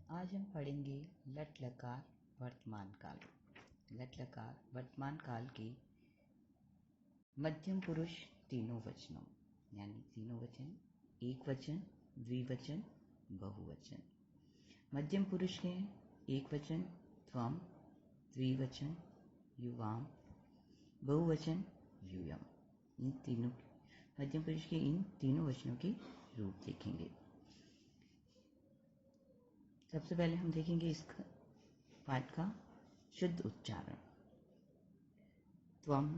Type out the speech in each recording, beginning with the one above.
आज हम पढ़ेंगे लट लकार वर्तमान काल। लट लकार वर्तमान काल के मध्यम पुरुष तीनों वचनों यानी तीनों वचन, एक वचन, द्विवचन, बहुवचन। मध्यम पुरुष के एक वचन त्वम, द्विवचन युवाम, बहुवचन यूयम। इन तीनों मध्यम पुरुष के इन तीनों वचनों के रूप देखेंगे। सबसे पहले हम देखेंगे इस पाठ का शुद्ध उच्चारण। त्वम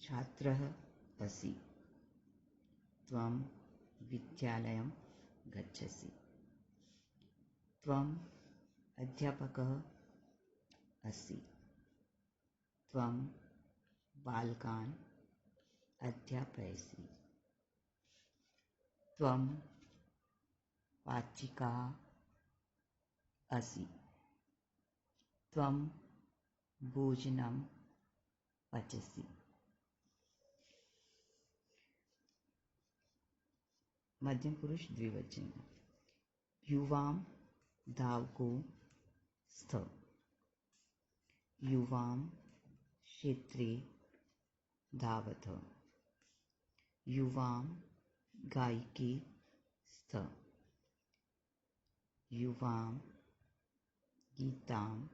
छात्रः असि, त्वम विद्यालयं गच्छसि, त्वम अध्यापकः असि, त्वम बालकान् अध्यापयसि, त्वम पाचिका असि, त्वम भोजनं पचसि। मध्यम पुरुष द्विवचन। युवां धावको स्थ, युवां क्षेत्रे धावथ, युवां गायिके स्थ, युवां गीतां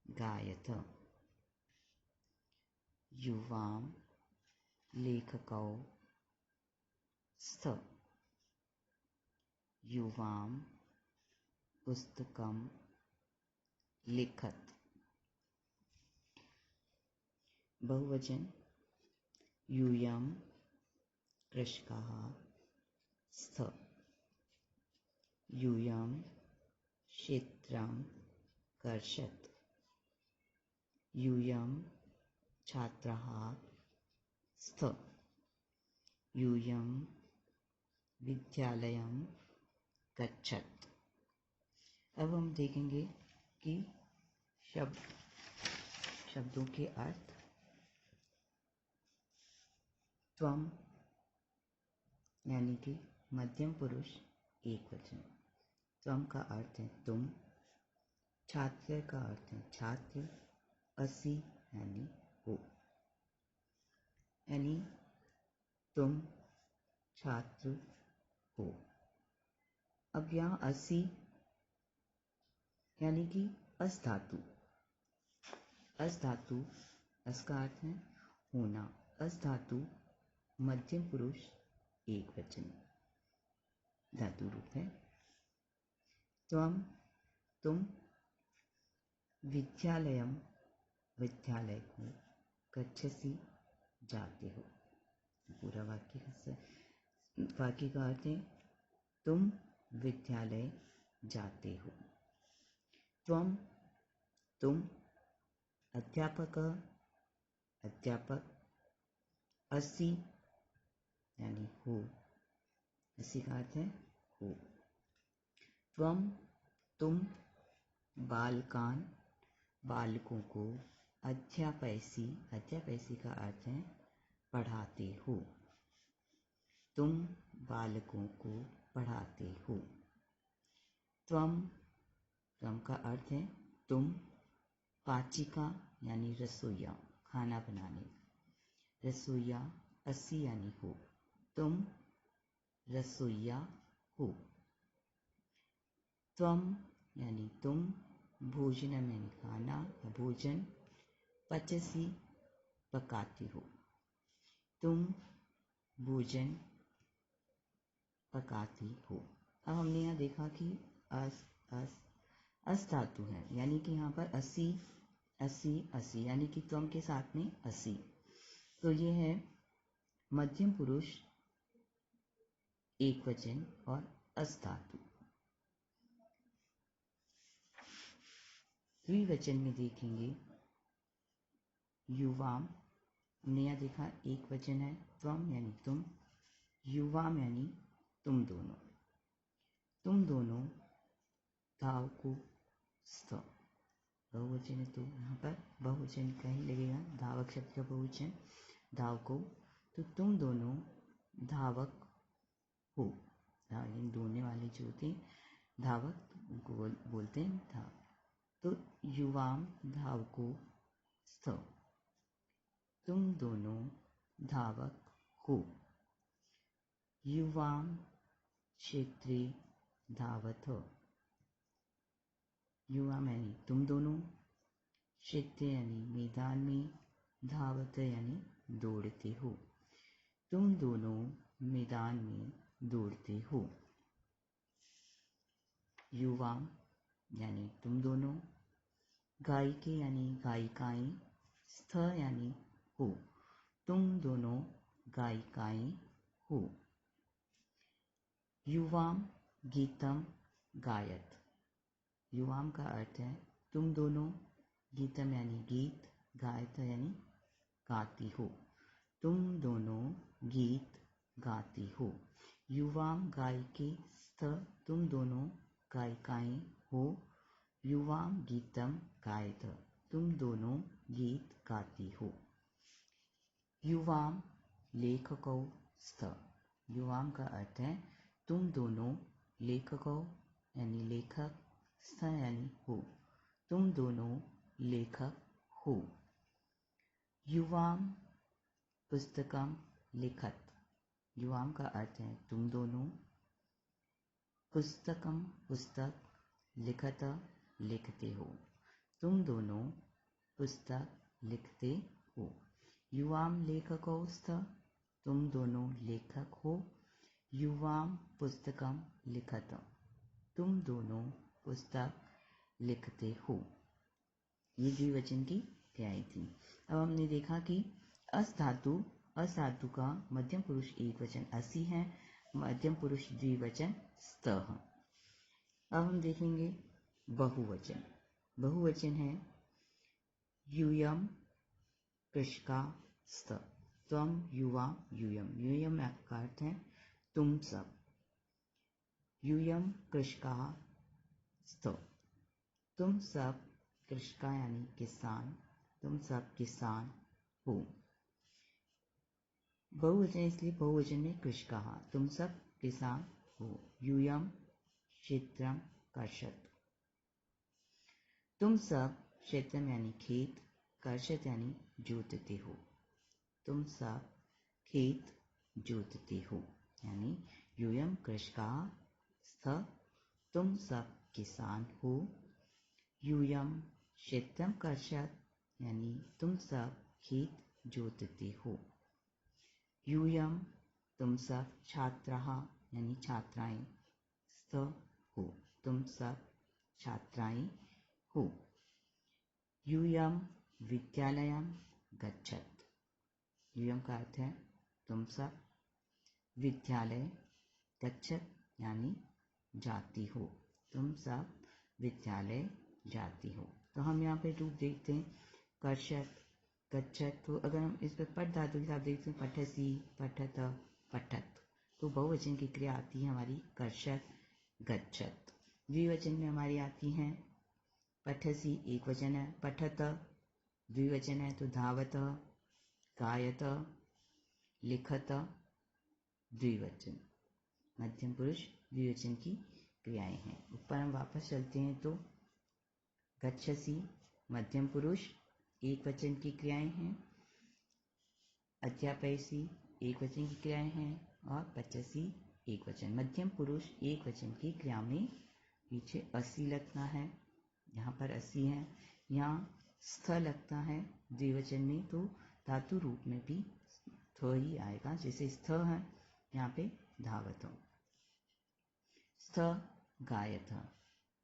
गायथ, युवां लेखकौ स्थ, युवां पुस्तकं लिखत। बहुवचन। यूयं कृषकः स्थ, यूयं क्षेत्रं कर्षत, यूयं छात्रः स्थ, यूयं विद्यालयं गच्छत। अब हम देखेंगे कि शब्दों के अर्थ। त्वम यानी कि मध्यम पुरुष एक वचन। त्वम का अर्थ है तुम, छात्र का अर्थ है छात्र, असि यानी हो, यानी तुम छात्र हो। अब यहाँ असि यानी कि अस धातु। अस धातु, अस का अर्थ है होना। अस धातु मध्यम पुरुष एक वचन धातु रूप है। त्वम तुम, विद्यालयम विद्यालय को, गच्छसि जाते हो। पूरा वाक्य का अर्थ है तुम विद्यालय जाते हो। त्वम तुम, अध्यापक अध्यापक, असि यानी हो, असि का अर्थ है हो। त्वम तुम, बालकान बालकों को, अध्यापयसि अध्यापयसि का अर्थ है पढ़ाते हो। तुम बालकों को पढ़ाते हो। त्वम त्वम का अर्थ है तुम, पाचिका यानी रसोइया खाना बनाने, रसोइया असि यानी हो, तुम रसोइया हो। त्वम यानी तुम, भोजनम यानी खाना या भोजन, पचसी पकाती हो, तुम भोजन पकाती हो। अब हमने यहाँ देखा कि अस धातु है, यानी कि यहाँ पर असि असि असि यानी कि त्वम के साथ में असि, तो ये है मध्यम पुरुष एक वचन और अस धातु। द्विवचन में देखेंगे युवाम। हमने यहाँ देखा एक वचन है त्वम यानी तुम, युवाम यानी तुम दोनों, तुम दोनों धावको स्थ, बहुवचन है तो यहाँ पर बहुवचन का ही लगेगा, धावक शब्द का बहुवचन धावको, तो तुम दोनों धावक हो। दौड़ने वाले जो होते धावक को बोलते हैं धाव। तो युवाम धावको स्थ, तुम दोनों धावक हो। युवाम क्षेत्रे धावथ, युवाम यानी तुम दोनों, क्षेत्र यानी मैदान में, धावत यानी दौड़ते हो, तुम दोनों मैदान में दौड़ते हो। युवाम यानी तुम दोनों, गायिके यानी गायिकाएं, स्थ यानी हो, तुम दोनों गायिकाएं हो। युवाम गीतम गायत, युवाम का अर्थ है तुम दोनों, गीतम यानी गीत, गायत यानी गाती हो, तुम दोनों गीत गाती हो। युवाम गायिके स्थ, तुम दोनों गायिकाएं हो। युवाम गीतम गायत, तुम दोनों गीत गाती हो। युवाम लेखकौ स्थ, युवाम का अर्थ है तुम दोनों लेखकौ यानी लेखक, स्थ यानी हो, तुम दोनों लेखक हो। युवाम पुस्तकम लिखत, युवाम का अर्थ है तुम दोनों, पुस्तकम पुस्तक, लिखत लिखते हो, तुम दोनों पुस्तक लिखते हो। युवाम लेखकौ स्थ, तुम दोनों लेखक हो। युवाम पुस्तकम लिखत, तुम दोनों पुस्तक लिखते हो। ये द्विवचन की क्रियाएं थी। अब हमने देखा कि अस धातु का मध्यम पुरुष एक वचन असि है, मध्यम पुरुष द्विवचन स्त है। अब हम देखेंगे बहुवचन। बहुवचन है यूयम कृषका स्त, त्वम युवा यूयम, यूयम का अर्थ है तुम सब, यूयम कृषका स्त, तुम सब, कृषका यानी किसान, तुम सब किसान हो। बहुवचन इसलिए बहुवचन में कृषका, तुम सब किसान हो। यूयम क्षेत्रम कर्षत, तुम सब क्षेत्रम यानी खेत, कर्षत यानी जोतते हो, तुम सब खेत जोतते हो। यानी यूयम कृषका स्थ, तुम सब किसान हो। यूयम क्षेत्रम कर्षत यानी तुम सब खेत जोतते हो। यूयम तुम सब छात्राः यानी छात्राएं, स्थ हो, तुम सब छात्राएं हो। यूयम विद्यालयम गच्छत, यूयम का अर्थ है तुम सब, विद्यालय, गच्छत यानी जाती हो, तुम सब विद्यालय जाती हो। तो हम यहाँ पे रूप देखते हैं कर्षत, गच्छत। तो अगर हम इस पर पठ धातु के साथ देखते हैं पठसी, पठत, पठत, तो बहुवचन की क्रिया आती है हमारी कर्षत, गच्छत। द्विवचन में हमारी आती हैं पठसी एक वचन है, पठत द्विवचन है तो धावत, गायत, लिखत द्विवचन, मध्यम पुरुष द्विवचन की क्रियाएं हैं। ऊपर हम वापस चलते हैं तो गच्छसी मध्यम पुरुष एक वचन की क्रियाएं हैं, अध्यापयसी एक वचन की क्रियाएं हैं और पचसी एक वचन। मध्यम पुरुष एक वचन की क्रिया में पीछे असी लगता है, यहाँ पर असी है, यहाँ स्थ लगता है द्विवचन में, तो धातु रूप में भी थ ही आएगा, जैसे स्थ है यहाँ पे धावत, स्थ गायत,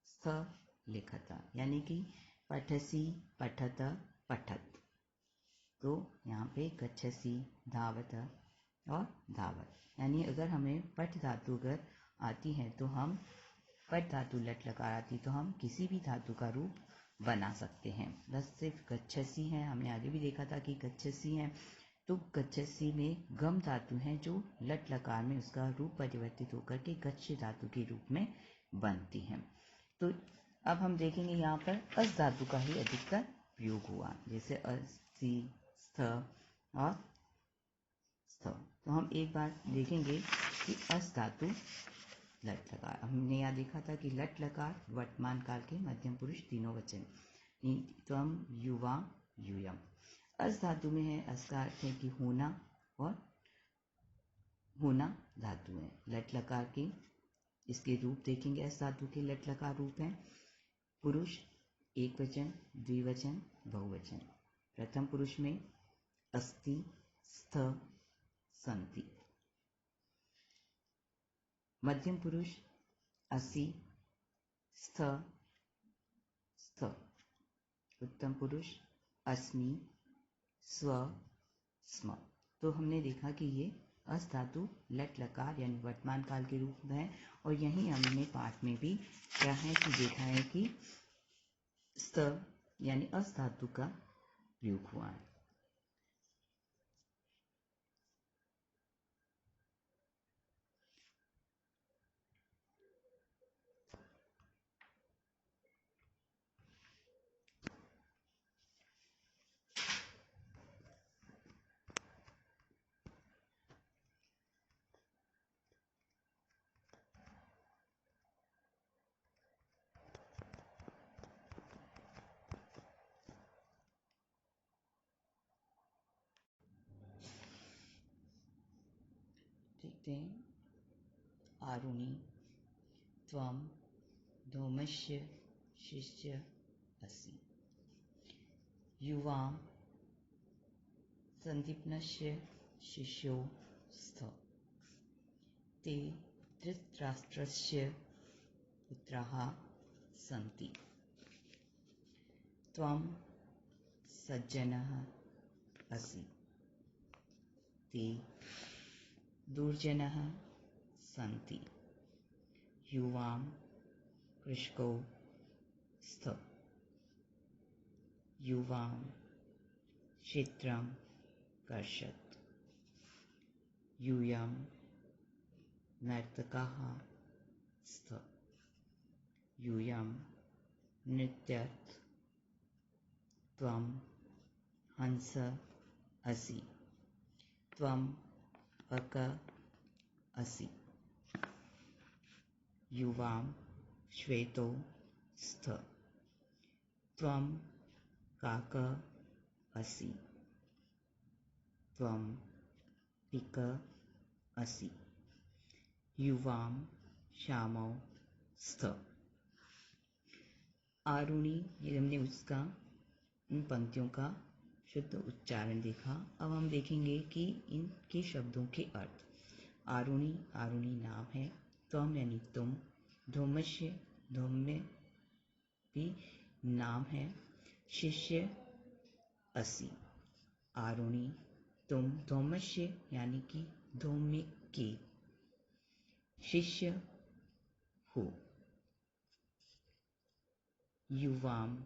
स्थ लिखत, यानी कि पठसी, पठत, पठत। तो यहाँ पे गच्छसी, धावत और धावत। यानी अगर हमें पठ धातु अगर आती है तो हम पठ धातु लट लकार आती तो हम किसी भी धातु का रूप बना सकते हैं। बस सिर्फ गच्छसी है, हमने आगे भी देखा था कि गच्छसी है, तो गच्छसी में गम धातु है जो लट लकार में उसका रूप परिवर्तित होकर के गच्छ धातु के रूप में बनती है। तो अब हम देखेंगे यहाँ पर अस धातु का ही अधिकतर प्रयोग हुआ, जैसे अस्सी, स्थ और स्थ। तो हम एक बार देखेंगे कि अस धातु लट लकार। हमने यहाँ देखा था कि लट लकार वर्तमान काल के मध्यम पुरुष तीनों वचन। त्वम, युवाम, यूयम। अस धातु में है। अस का अर्थ है कि होना, और होना धातु है। लट लकार के इसके रूप देखेंगे। अस धातु के लट लकार रूप हैं पुरुष एक वचन, द्विवचन, बहुवचन। प्रथम पुरुष में अस्ति, स्थ, सन्ति। मध्यम पुरुष असि, स्थ, स्थ। उत्तम पुरुष अस्मि, स्व, स्म। तो हमने देखा कि ये अस धातु लट लकार यानी वर्तमान काल के रूप में है। और यहीं हमने पाठ में भी क्या है कि देखा है कि स्त यानी अस धातु का प्रयोग हुआ है। देखते हैं। आरुणि, त्वम, धूमस्य, शिष्य, असि। युवाम, संदीप्नस्य, शिष्यो, स्थ। ते धृतराष्ट्रस्य पुत्राः सन्ति। त्वं सज्जनः असि। ते दुर्जनः सन्ति। युवां कृषकौ स्थ। युवां क्षेत्रं कर्षत्। यूयं नर्तकः स्थ। यूयं नृत्यत्। त्वं हंस असि। त्वं पक असि। युवां श्वेतो स्थ। त्वं काक असि। त्वं पिक असि। युवां श्यामौ स्थ। आरुणि, ये हमने उसका इन पंक्तियों का शुद्ध उच्चारण देखा। अब हम देखेंगे कि इनके शब्दों के अर्थ। आरुणि, आरुणि नाम है। त्वम यानी तुम। धूमस्य, धूम्य भी नाम है। शिष्य, असि। आरुणि तुम, धूमस्य यानी कि धूम्य के। शिष्य हो। युवाम,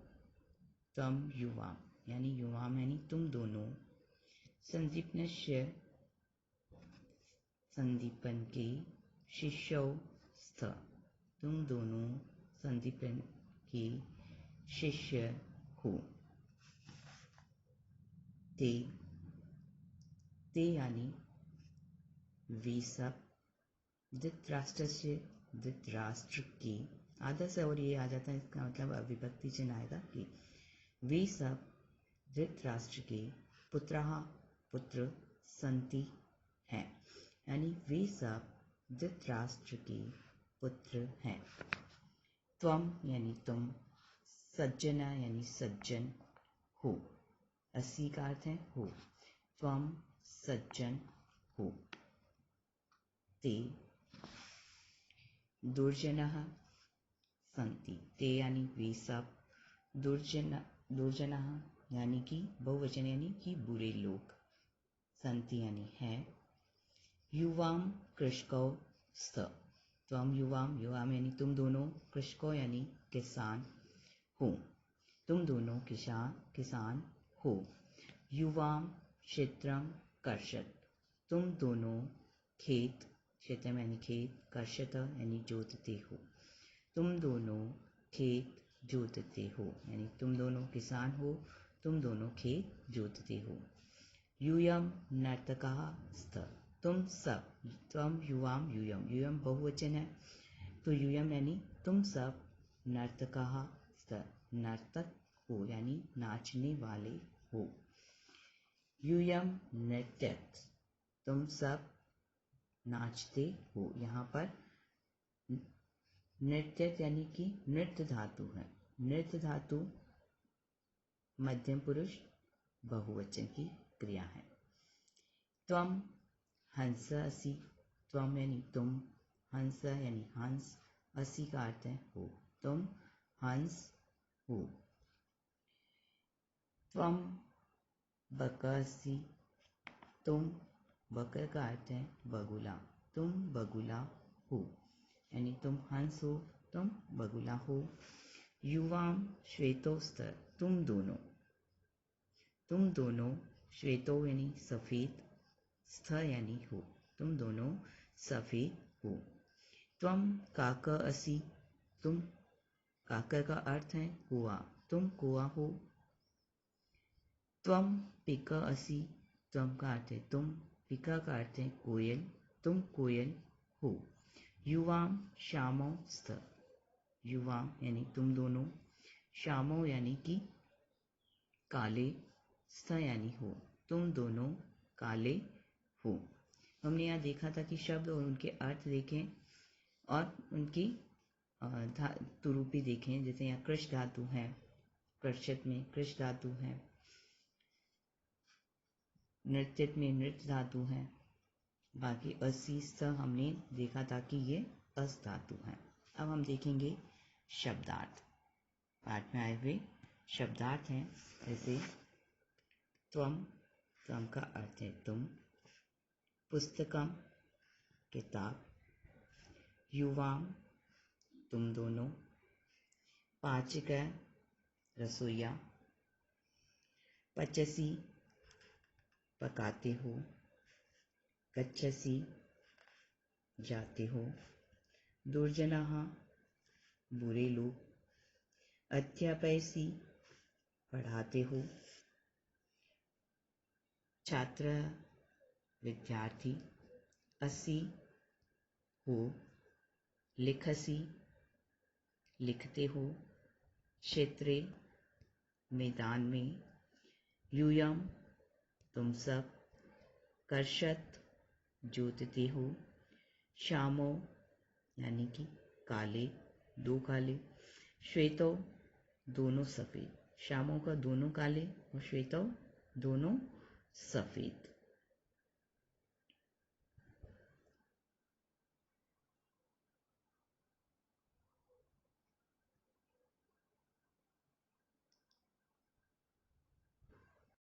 तम युवाम यानी युवाम यानी तुम दोनों। संदीपनस्य, संदीपन के। शिष्यौ स्थ, तुम दोनों संदीपन के शिष्य हो। ते, ते यानी वे सब। धृतराष्ट्र से, धृतराष्ट्र के। आधा से और ये आ जाता है, इसका मतलब अविभक्ति चिन्ह आएगा कि वे सब धृतराष्ट्र के पुत्रः, पुत्र, सन्ति हैं, यानी वे सब धृतराष्ट्र के पुत्र हैं। त्वम यानी तुम। सज्जना यानी सज्जन हो। असि का अर्थ है हो। त्वम सज्जन हो। ते दुर्जनः सन्ति। ते यानी वे सब। दुर्जनः यानी कि बहुवचन यानी कि बुरे लोग। सन्ति यानी है। युवां कृषकौ स्थ। त्वम युवाम, युवाम यानी तुम दोनों। कृषको यानी किसान हो। तुम दोनों किसान हो। युवाम क्षेत्रम कर्षत। तुम दोनों खेत, क्षेत्रम यानी खेत, कर्षत यानी जोतते हो। तुम दोनों खेत जोतते हो, यानी तुम दोनों किसान हो, तुम दोनों खेत जोतते हो। यूयम नर्तकः स्थ। तुम सब। त्वम युवाम यूयम, यूयम बहुवचन है। तो यूयम यानी तुम सब नर्तकाः स्त, नर्तक हो यानी नाचने वाले हो। यूयम नृत्यत, तुम सब नाचते हो। यहाँ पर नृत्यत यानी कि नृत्य धातु है। नृत्य धातु मध्यम पुरुष बहुवचन की क्रिया है। त्वम हंस असि, त्वम यानी तुम, हंस यानी हंस, असि का अर्थ है हो, तुम हंस हो। त्वम बकसि, तुम, बकर का अर्थ है बगुला, तुम बगुला हो यानी तुम हंस हो, तुम बगुला हो। युवाम श्वेतोस्त, तुम दोनों, श्वेतो यानी सफेद, स्थ यानी हो, तुम दोनों सफेद हो। त्वम काक असि, तुम, काकर का अर्थ है कुआ, तुम कुआ हो। त्वम पिक असि, त्वम का अर्थ है तुम, पिका का अर्थ है कोयल, तुम कोयल हो। युवाम श्यामो स्थ, युवाम यानी तुम दोनों, श्यामो यानी कि काले, स्थ यानी हो, तुम दोनों काले हो। हमने यहाँ देखा था कि शब्द और उनके अर्थ देखें और उनकी धातुरूपी देखें। जैसे यहाँ कृष धातु है, कृषत में कृष धातु है, नृत्यत में नृत्य धातु है, बाकी असि स हमने देखा था कि ये अस धातु है। अब हम देखेंगे शब्दार्थ। पाठ में आए हुए शब्दार्थ हैं जैसे त्वम, त्वम का अर्थ है तुम, पुस्तकम किताब, युवाम तुम दोनों, पाचक रसोईया, पचसी पकाते हो, गच्छसि जाते हो, दुर्जनाः बुरे लोग, अध्यापयसि पढ़ाते हो, छात्र विद्यार्थी, असि हो, लिखसि लिखते हो, क्षेत्रे मैदान में, यूयम तुम सब, कर्षत जोतते हो, श्यामो यानी कि काले, दो काले, श्वेतो दोनों सफेद, श्यामों का दोनों काले और श्वेतो दोनों सफेद।